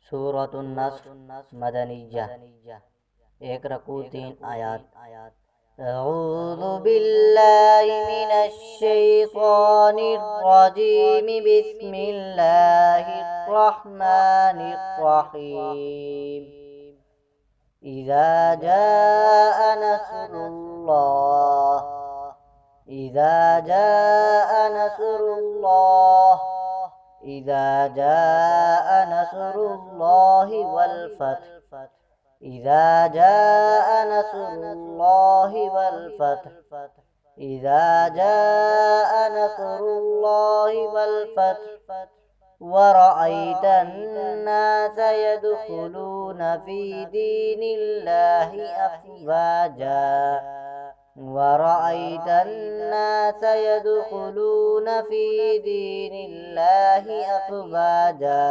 सूरतुन नस्र मदनिय्या। एक रकू 3 आयात। अऊज़ु बिल्लाहि मिनश शैतानिर रजीम। बिस्मिल्लाहिर रहमानिर रहीम। इज़ा जाअ नस्रुल्लाह। इज़ा जाअ नस्रुल्लाह। इज़ा जाअ नस्रुल्लाहि वल फत्ह। इज़ा जाअ नस्रुल्लाहि वल फत्ह। इज़ा जाअ नस्रुल्लाहि वल फत्ह वरअयत अन्नास यदखुलून फी दीनिल्लाहि अफ़वाजा। ورأيت الناس يدخلون في دين الله أفواجا.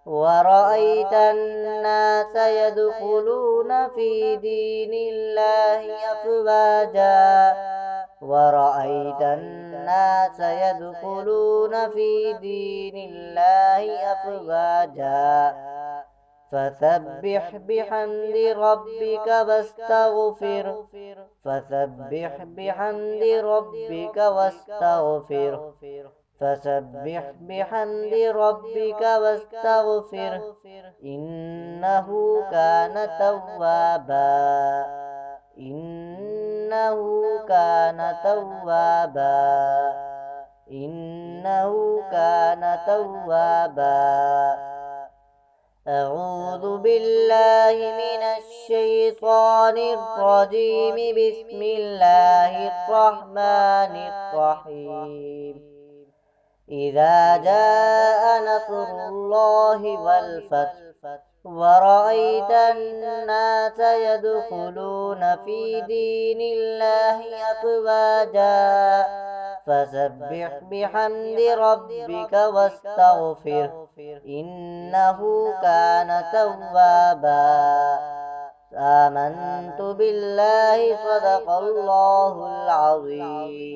ورأيت الناس يدخلون في دين الله أفواجا. ورأيت الناس يدخلون في دين الله أفواجا. فسبح بحمد ربك واستغفر. فسبح بحمد ربك واستغفر. فسبح بحمد ربك واستغفر. إنه كان توابا. إنه كان توابا. إنه كان توابا. أعوذ بالله من الشيطان الرجيم. بسم الله الرحمن الرحيم. إذا جاء نصر الله والفتح ورأيت الناس يدخلون في دين الله أفواجا. فسبح بحمد ربك واستغفر. إنه كان توابا. آمنت بالله. صدق الله العظيم.